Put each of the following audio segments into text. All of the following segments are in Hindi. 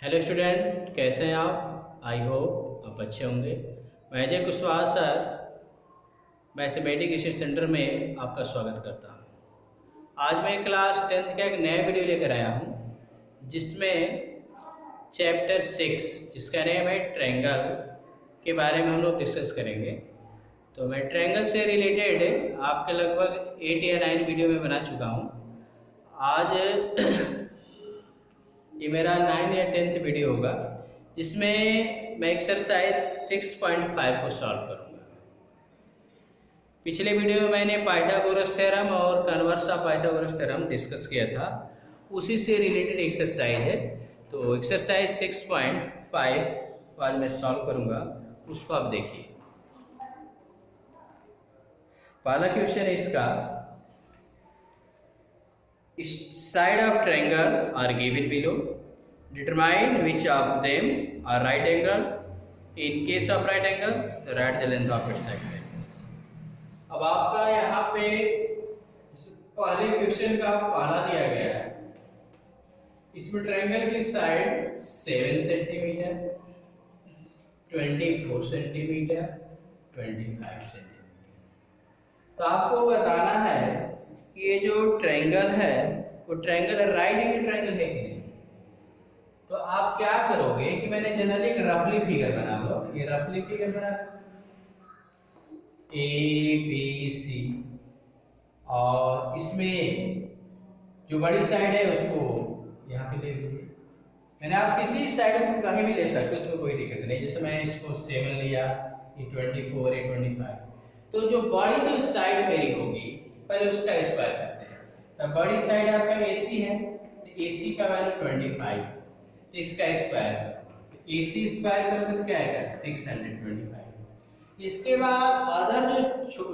हेलो स्टूडेंट, कैसे हैं आप? आई होप आप अच्छे होंगे। मैं Ajay Kushwaha sir mathematics research centre में आपका स्वागत करता हूं। आज मैं क्लास 10th का एक नया वीडियो लेकर आया हूं, जिसमें चैप्टर 6 जिसका नेम है ट्रायंगल के बारे में हम लोग डिस्कस करेंगे। तो मैं ट्रायंगल से रिलेटेड आपके लगभग 8 या 9 वीडियो में बना चुका हूँ। आज ये मेरा 9 या 10th वीडियो होगा, जिसमें मैं एक्सरसाइज 6.5 को सॉल्व करूंगा। पिछले वीडियो में मैंने पाइथागोरस थ्योरम और converse of Pythagoras theorem discuss किया था, उसी से रिलेटेड एक्सरसाइज है। तो एक्सरसाइज 6.5 आज मैं सॉल्व करूंगा, उसको आप देखिए। पहला क्वेश्चन है इसका, side of triangle are given below. Determine which of them are right angle. In case of right angle, the write the length of its side like this. अब आपका यहाँ पे पहले क्वेश्चन का पहला दिया गया है। इसमें ट्रायंगल की साइड 7 सेंटीमीटर, 24 सेंटीमीटर, 25 सेंटीमीटर। तो आपको बताना है ये जो ट्रायंगल है वो ट्रायंगल राइट एंगल ट्रायंगल है कि नहीं। तो आप क्या करोगे कि मैंने जनरली एक रफली फिगर बना लो, ये रफली फिगर बना लो ए बी सी, और इसमें जो बड़ी साइड है उसको यहाँ पे ले लीजिए। मैंने आप किसी साइड को कहीं भी ले सकते हो, उसमें कोई दिक्कत नहीं। जैसे मैं इसको 7 लिया, ये 24, ये 25। तो जो बड़ी जो साइड मेरी होगी पहले उसका स्क्वायर करते हैं। तो बड़ी साइड आपका AC है, तो AC का वैल्यू 25, तो इसका स्क्वायर, AC स्क्वायर करोगे तो क्या आएगा 625। इसके बाद अदर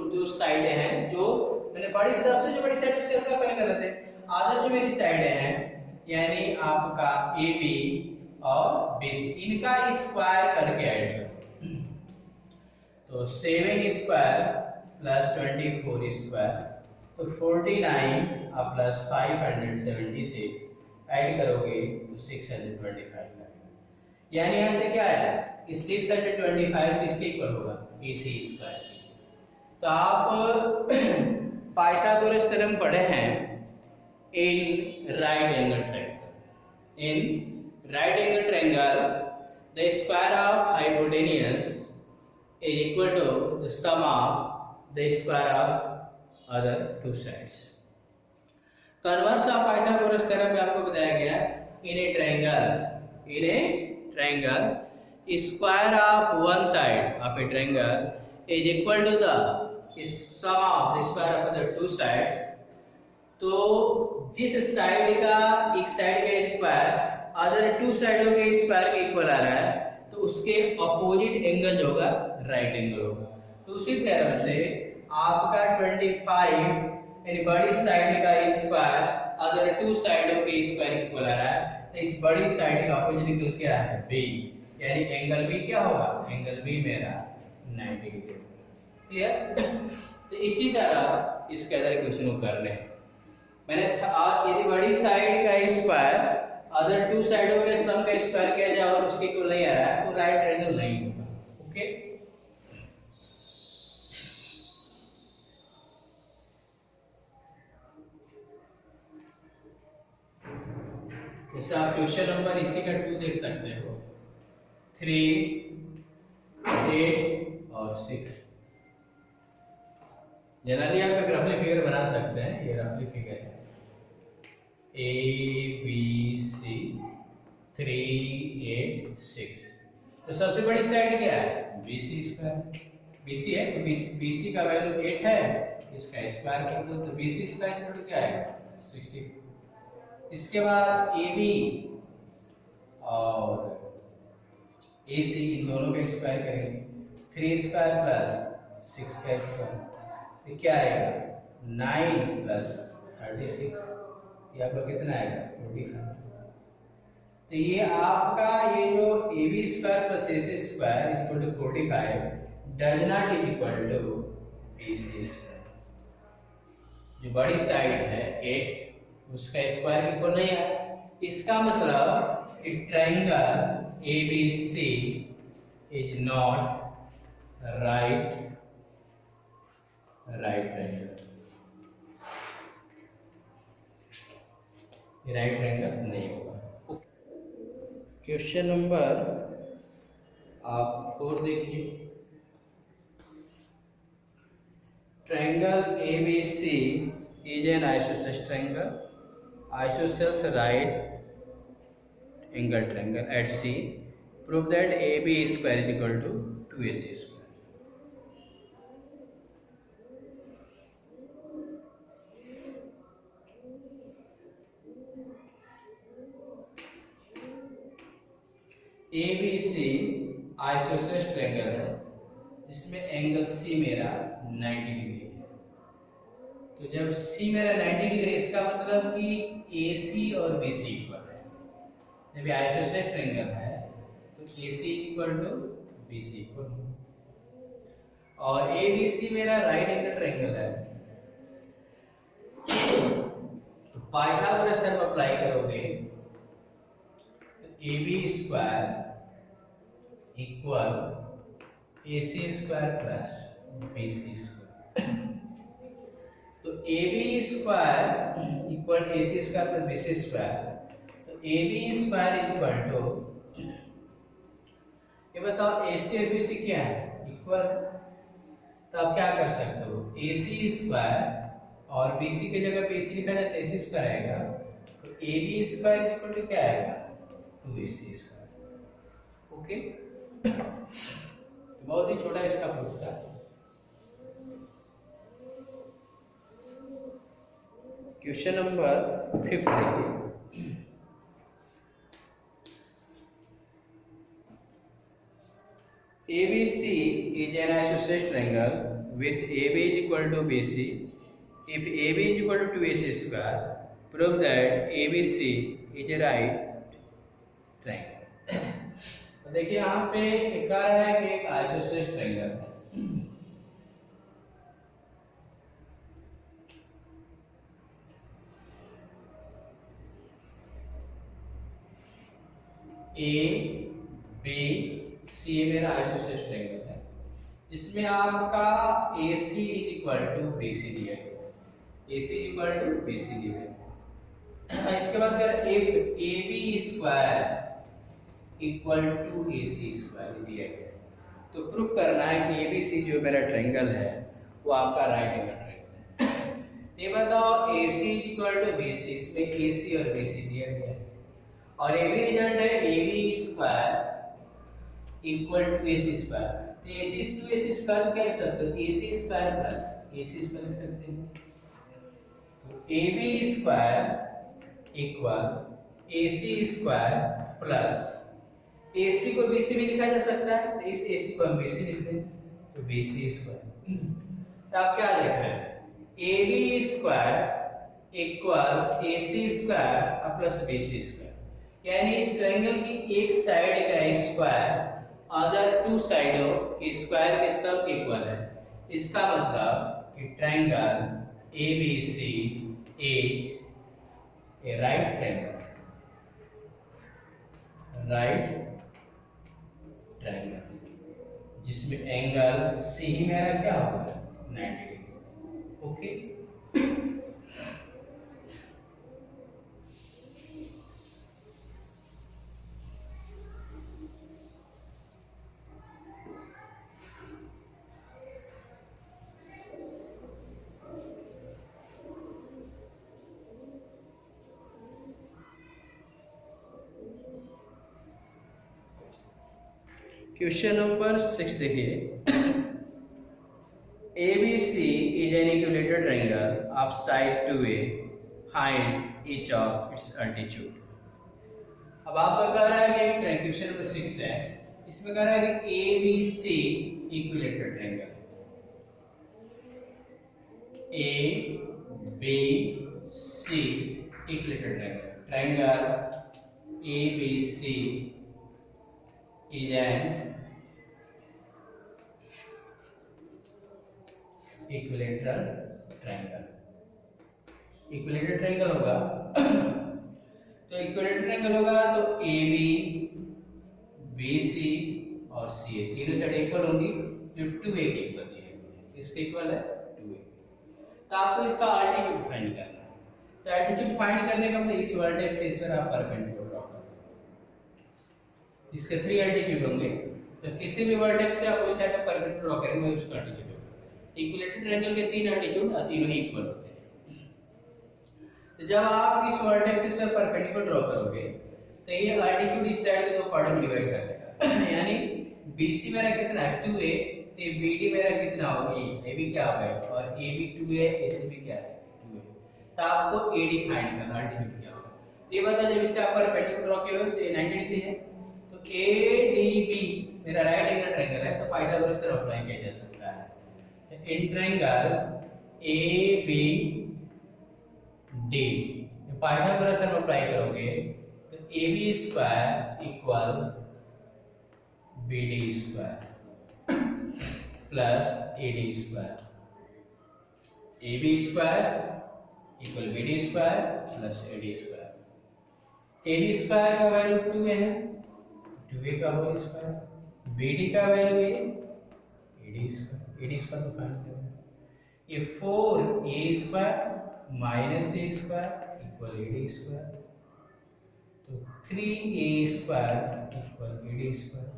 जो साइडें हैं, जो मैंने बड़ी सबसे जो बड़ी साइड उसका स्क्वायर पहले कर लेते हैं। अदर जो मेरी साइडें हैं यानी आपका AB और BC, इनका स्क्वायर करके ऐड करो। तो 7 स्क्वायर प्लस 24 स्क्वायर, तो 49 और प्लस 576 ऐड करोगे तो 625 लगेगा। यानी यहाँ से क्या आया कि 625 किसके इक्वल होगा, AC स्क्वायर। तो आप पाइथागोरस थ्योरम पढ़े हैं in right angle triangle. In right angle triangle the square of hypotenuse is equal to the sum of the square of other two sides. Converse of Pythagoras theorem में आपको बताया गया in a triangle square of one side of a triangle is equal to the sum of the square of other two sides. तो जिस साइड का एक साइड का स्क्वायर अदर टू साइडों के स्क्वायर के इक्वल आ रहा है, तो उसके अपोजिट एंगल जो होगा राइट एंगल होगा। तो उसी थ्योरम से आपका 25 यानी बड़ी साइड का स्क्वायर अगर टू साइडों के स्क्वायर इक्वल आ रहा है, तो इस बड़ी साइड का अपोजिट एंगल क्या है बी, यानी एंगल बी क्या होगा, एंगल बी मेरा 90 डिग्री। क्लियर? तो इसी तरह इसके अंदर क्वेश्चन को करने मैंने यदि बड़ी साइड का स्क्वायर अदर टू साइडों के सम का स्क्वायर किया जाए और उसके इक्वल नहीं आ रहा है, तो राइट ट्रायंगल नहीं होगा। ओके, जैसे आप क्वेश्चन नंबर इसी का 2 देख सकते हो, 3, 8 और 6। जनरली आप एक रफली फिगर बना सकते हैं। ये रफली फिगर है ABC 3, 8, 6। तो सबसे बड़ी साइड क्या है BC स्क्वायर, BC है तो BC का वैल्यू 8 है, इसका स्क्वायर कर दो तो BC स्क्वायर इक्वल क्या है 60। इसके बाद AB और AC इन दोनों का स्क्वायर करेंगे, 3 स्क्वायर प्लस 6 का स्क्वायर, तो क्या आएगा 9 प्लस 36, ये आपका कितना आएगा 45। तो ये आपका ये जो AB square plus AC square equal to 45 does not is equal to BC square. जो बड़ी साइड है 8 उसका स्क्वायर इक्वल नहीं है। इसका मतलब कि triangle ABC is not right triangle, right triangle नहीं होगा। क्वेश्चन नंबर आप 4 देखिए, triangle ABC is an isosceles triangle, isosceles right angle triangle at C. Prove that AB square is equal to 2AC square. ABC isosceles triangle है जिसमें एंगल C मेरा 90 डिग्री है। तो जब C मेरा 90 डिग्री, इसका मतलब कि AC और BC इक्वल है। जब ये आइसोसेलेस ट्रायंगल है तो AC equal to BC equal, और ABC मेरा राइट एंगल ट्रायंगल है। तो पाइथागोरस थ्योरम अप्लाई करोगे तो AB square equal AC square plus BC square. तो AB square equal AC square plus BC square, तो AB स्क्वायर इक्वल टू, ये बताओ AC और BC क्या है, इक्वल है। तो आप क्या कर सकते हो, AC स्क्वायर और BC की जगह पे AC लिखा जाए तो AC स्क्वायर आएगा, तो AB स्क्वायर इक्वल टू क्या आएगा, 2AC स्क्वायर। ओके, बहुत ही छोटा इसका प्रूफ था। क्वेश्चन नंबर 5 देखिए, ABC is an isosceles triangle with AB is equal to BC. If AB is equal to 2AC square, prove that ABC is a right triangle. तो देखिए यहाँ पे एक कह रहा है कि एक आइसोसेलेस ट्रायंगल है। ABC मेरा आइसोसेलेस ट्रायंगल है जिसमें आपका AC is equal to BC दिया गया, AC इक्वल टू BC दिया गया। इसके बाद अगर AB square equal to AC square दिया गया, तो प्रूफ करना है कि ABC जो मेरा ट्रायंगल है वो आपका राइट एंगल ट्रायंगल है। ये बताओ AC इक्वल टू BC, इसमें AC और BC दिया गया है, और ये भी रिजल्ट है AB square equal to AC square. तो AC टू AC स्क्वायर क्या लिख सकते हो, AC square plus AC square लिख सकते हैं। तो AB square equal AC square plus AC को BC भी लिखा जा सकता है, तो इस AC को हम BC लिखते हैं, तो BC स्क्वायर। तो आप क्या लिख रहे हैं, AB square equal AC square plus BC square, यानी इस ट्रायंगल की एक साइड का स्क्वायर अदर टू साइडों के स्क्वायर के सब इक्वल है। इसका मतलब कि triangle ABC is a right triangle, right triangle जिसमें एंगल C मेरा क्या होगा, 90 डिग्री। ओके, क्वेश्चन नंबर 6 देखिए, ABC is an equilateral triangle of side 2A, find each of its altitude. अब आपका कह रहा है कि क्वेश्चन नंबर 6 है, इसमें कह रहा है कि ABC equilateral triangle, ABC equilateral triangle, triangle ABC is an equilateral triangle. Equilateral triangle होगा तो तो इक्विलेटरल ट्रायंगल होगा तो ए बी, बी सी और सी ए तीनों साइड इक्वल होंगी, जो 2a के इक्वल दिए हुए हैं। किसके इक्वल है? 2a। तो आपको इसका अल्टीट्यूड फाइंड करना है। तो अल्टीट्यूड फाइंड करने का मतलब इस वर्टेक्स से इस पर आप परपेंडिकुलर ड्रॉ कर लो। इसके 3 अल्टीट्यूड होंगे, तो किसी भी वर्टेक्स से आप उस साइड पर परपेंडिकुलर ड्रॉ करेंगे उसका अल्टीट्यूड होगा। इक्विलेटरल ट्रायंगल के 3 अल्टीट्यूड और तीनों ही इक्वल होते हैं। तो जब आप इस वर्टेक्स से परपेंडिकुलर ड्रॉ करोगे तो ये अल्टीट्यूड इस साइड के दो पार्ट में डिवाइड कर देगा। यानी BC मेरा कितना है? 2a, तो BD मेरा कितना होगा? a भी क्या होगा? और AB 2a, AC भी क्या है? 2a। तो आपको AD फाइंड करना, अल्टीट्यूड क्या होगा। तो ये बता, जब इससे आप परपेंडिकुलर ड्रॉ किए हो तो ये 90 डिग्री है, तो ADB मेरा राइट एंगल ट्रायंगल है, तो पाइथागोरस थ्योरम अप्लाई किया जा सकता है। तो in triangle ABD Pythagoras theorem apply करोगे तो AB square equal BD square plus AD square, AB square equal BD square plus AD square. AB square का वैल्यू 2a है, 2a का होल स्क्वायर, BD का वैल्यू है AD स्क्वायर, AD स्क्वायर को फाइंड करना है। ये 4a square minus a square equal AD square, तो 3a square equal AD square,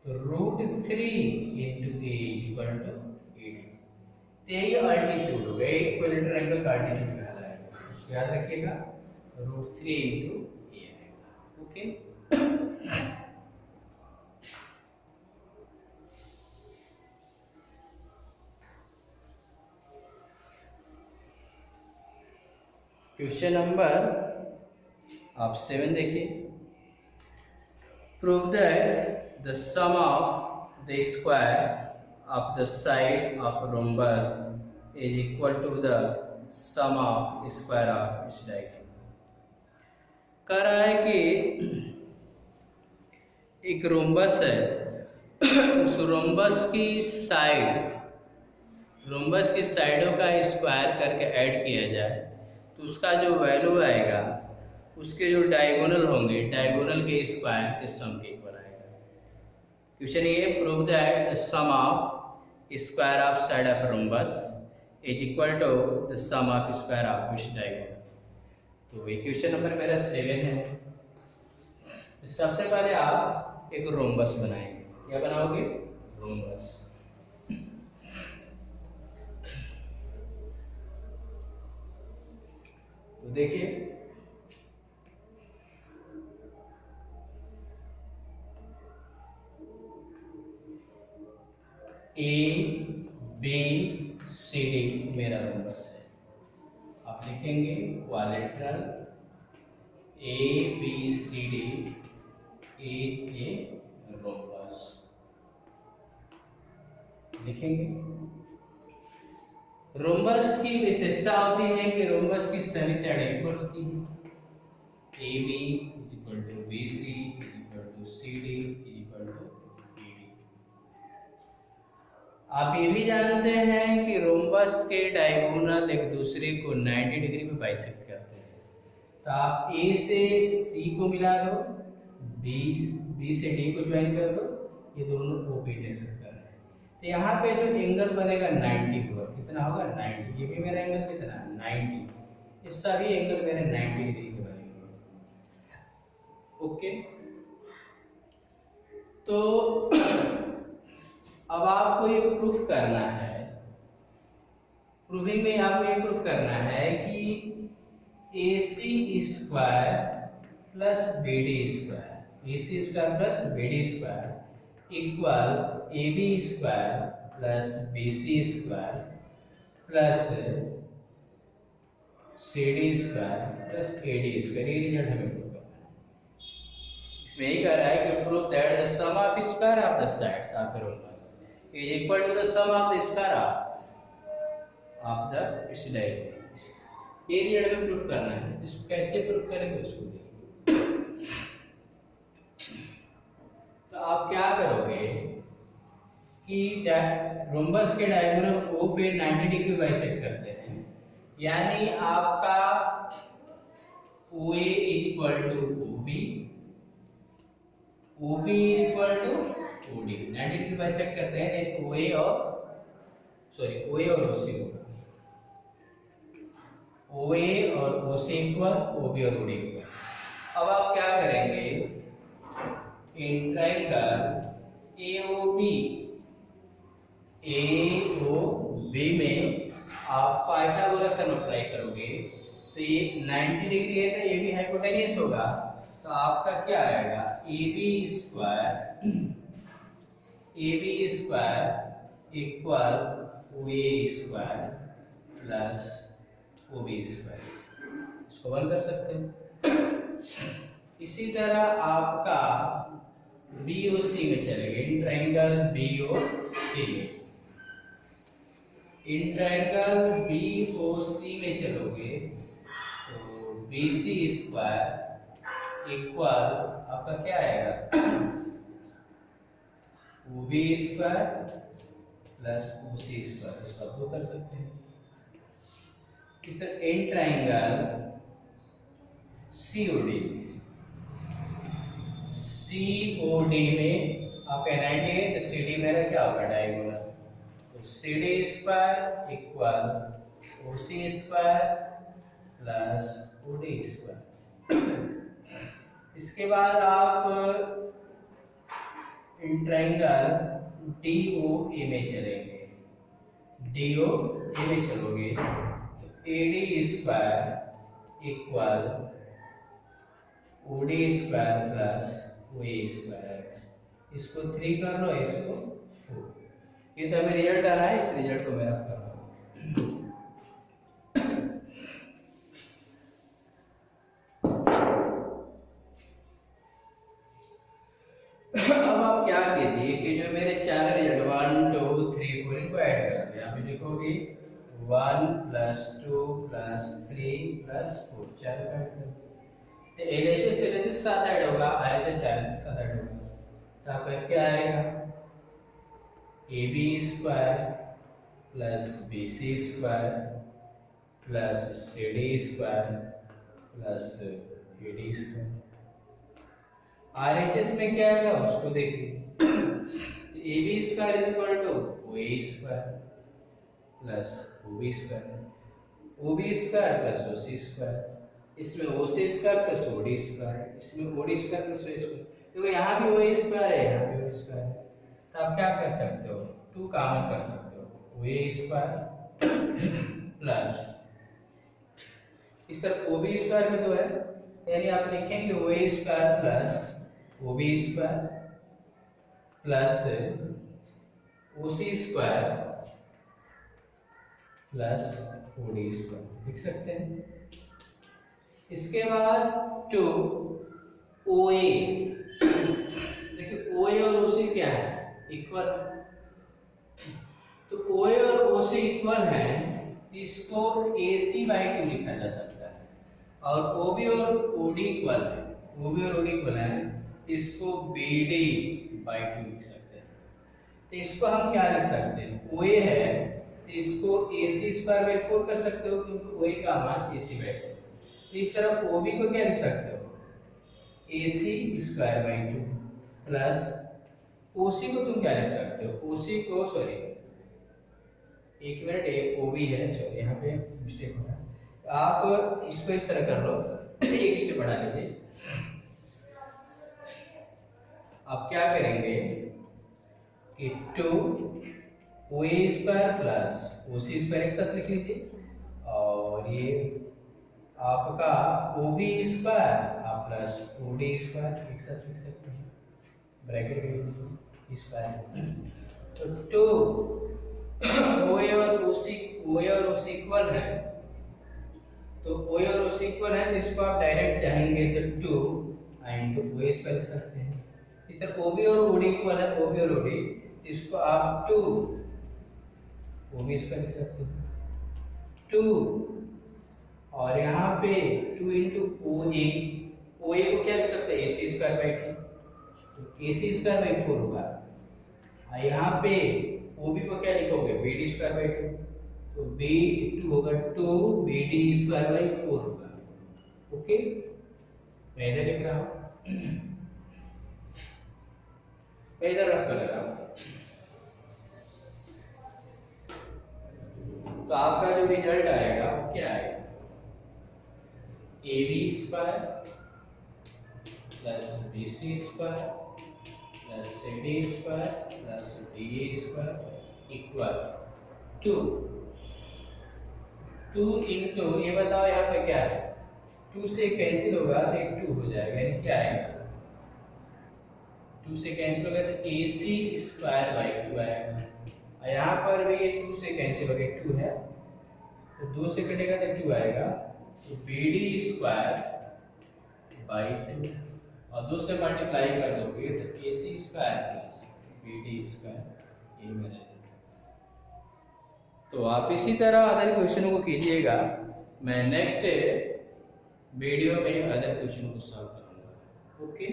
तो √3 into a equal to AD। तो ये अल्टीट्यूड हो गया, इक्विलेटरल ट्रायंगल का अल्टीट्यूड कहलाएगा, इसको याद रखिएगा, √3 into a आएगा। ओके, क्वेश्चन नंबर आप 7 देखिए। Prove that the sum of the square of the side of rhombus is equal to the sum of square of its diagonal. कह रहा है कि एक रोम्बस है, उस रोम्बस की साइडों का स्क्वायर करके ऐड किया जाए तो उसका जो वैल्यू आएगा उसके जो डायगोनल होंगे, डायगोनल के स्क्वायर के सम के इक्वल आएगा। क्वेश्चन ये, prove that the sum of square of side of rhombus is equal to the sum of square of its diagonal. तो ये क्वेश्चन नंबर मेरा 7 है। सबसे पहले आप एक रोम्बस बनाएंगे। क्या बनाओगे? रोम्बस। तो देखिए, ABCD मेरा रोम्बस है। आप लिखेंगे क्वाड्रिलेटरल ABCD ए रोम्बस लिखेंगे। रोम्बस की विशेषता होती है कि रोम्बस की सभी साइड इक्वल होती है। AB equal to BC equal to CD equal to BD। आप ये भी जानते हैं कि रोम्बस के डायगोनल एक दूसरे को 90 डिग्री पे बाइसेक्ट करते हैं। तो आप A से C को मिला दो, B से D को ज्वाइन कर दो, ये दोनों ओपेटेशन कर रहे हैं। तो यहाँ पे जो एंगल बनेगा 90 होगा। कितना होगा? 90। ये भी मेरा एंगल कितना? 90। ये सभी एंगल मेरे 90 डिग्री के बनेंगे। ओके, तो अब आपको ये प्रूफ करना है। प्रूविंग में आपको ये प्रूफ करना है कि AC square plus BD square, AC square plus BD square equal AB square plus BC square plus CD square plus AD square. ये रिजल्ट हमें प्रूफ करना है। इसमें यही कह रहा है कि prove that the sum of square of the sides of the rhombus is equal to the sum of the square of the its diagonal. ये रिजल्ट हमें प्रूफ करना है। इसको कैसे प्रूफ करेंगे उसको देखिए। तो आप क्या करोगे कि रोम्बस के डायगोनल O पे 90 डिग्री बाइसेक्ट करते हैं, यानी आपका O A is equal to O B, O B is equal to O D. 90 degree bisect करते हैं, ओ ए और ओ सी होगा, ओ ए और ओ सी इक्वल, ओ बी और ओ डी इक्वल। अब आप क्या करेंगे, in triangle A O B में आप पाइथागोरस थ्योरम अप्लाई करोगे, तो ये 90 डिग्री है तो ये भी हाइपोटेन्यूस होगा, तो आपका क्या आएगा, A B square equal O A square plus O B square. इसको बंद कर सकते हैं। इसी तरह आपका बी ओ सी में चलेंगे, इन ट्रायंगल बी ओ सी में, इन ट्रायंगल बी ओ सी में चलोगे तो बी सी स्क्वायर इक्वल आपका क्या आएगा, O B square plus O C square. इसको आप दो कर सकते हैं। इस तरह इन ट्रायंगल सीओडी में आपका 90 है तो सीडी मेरा क्या होगा, डायगोनल, तो सीडी स्क्वायर इक्वल ओसी स्क्वायर प्लस ओडी स्क्वायर। इसके बाद आप इन ट्रायंगल डीओए में चलेंगे, डीओए में चलोगे तो AD square equal OD square plus OA square. इसको 3 कर लो, इसको 4। ये तो हमें रिजल्ट आ रहा है, इस रिजल्ट को मैं रख कर रहा हूँ। अब आप क्या कीजिए कि जो मेरे 4 रिजल्ट 1 2 3 4 इनको ऐड कर दिया। अभी लिखोगे 1 प्लस 2 प्लस 3 प्लस 4, 4 ऐड कर दिया। तो एलएचएस साथ ऐड होगा, आरएचएस साथ ऐड होगा, तो आपका क्या आएगा, A B square plus B C square plus C D square plus A D square. RHS में क्या आएगा उसको देखिए, A B square is equal to O A square plus O B square, O B square plus O C square, इसमें O C square plus O D square, इसमें O D square plus O square, क्योंकि यहाँ भी ओ स्क्वायर है, यहाँ भी ओ स्क्वायर है, तो आप क्या कर सकते हो, 2 कॉमन कर सकते हो, ओ ए स्क्वायर प्लस इस तरफ ओ बी स्क्वायर में 2 है, यानी आप लिखेंगे O A square plus O B square plus O C square plus O D square लिख सकते हैं। इसके बाद 2 ओ ए, देखिए ओ ए और ओ सी क्या है, इक्वल, तो ओ ए और ओ सी इक्वल है, इसको ए सी बाई 2 लिखा जा सकता है, और ओ बी और ओ डी इक्वल है, ओ बी और ओ डी इक्वल है, इसको बी डी बाई 2 लिख सकते हैं। तो इसको हम क्या लिख सकते हैं, ओ ए है तो इसको ए सी स्क्वायर बाई 4 कर सकते हो, क्योंकि ओ ए का मान ए सी बाई 4। तो इस तरफ ओ बी को क्या लिख सकते हो, ए सी स्क्वायर बाई 2 प्लस ओ सी को तुम क्या लिख सकते हो, ओ सी को, सॉरी एक मिनट, एक ओ बी है, सॉरी यहाँ पे मिस्टेक हो रहा है, आप इसको इस तरह कर लो, एक स्टेप बढ़ा लीजिए। आप क्या करेंगे कि 2 ओ A square plus O C square एक साथ लिख लीजिए, और ये आपका ओ बी स्क्वायर आप प्लस ओ डी स्क्वायर एक साथ लिख सकते हैं, ब्रैकेट स्क्वायर, तो 2 ओ ए और ओ सी इक्वल है, तो ओ ए और ओ सी इक्वल है, तो इसको आप डायरेक्ट चाहेंगे तो 2 इंटू ओ ए स्क्वायर लिख सकते हैं। इस तरह ओ बी और ओ डी इक्वल है, ओ बी और ओ डी, इसको आप 2 ओ बी स्क्वायर लिख सकते हैं, 2 और यहाँ पे 2 इंटू ओ ए को क्या लिख सकते हैं, ए सी स्क्वायर बाई 2, तो ए सी स्क्वायर बाई 4 होगा, और यहाँ पे ओ बी को क्या लिखोगे, बी डी स्क्वायर बाई 2, तो बी 2 होगा, 2 बी डी स्क्वायर बाई 4 होगा। ओके। मैं इधर लिख रहा हूँ, मैं इधर रख कर रहा हूँ। तो आपका जो रिजल्ट आएगा वो क्या आएगा, AB² plus BC² plus CD² plus DA² equal 2 into, ये बताओ यहाँ पे क्या है, 2 से कैंसिल होगा तो एक 2 हो जाएगा, यानी क्या आएगा, 2 से कैंसिल होगा तो AC² बाई 2 आएगा। और यहाँ पर भी ये 2 से कैंसिल होगा, 2 है तो 2 से कटेगा तो 2 आएगा, तो BD² बाई 2 और 2 से मल्टीप्लाई कर दोगे तो AC² प्लस BD², ये मेरा। तो आप इसी तरह अदर क्वेश्चनों को कीजिएगा, मैं नेक्स्ट वीडियो में अदर क्वेश्चन को सॉल्व करूँगा। ओके।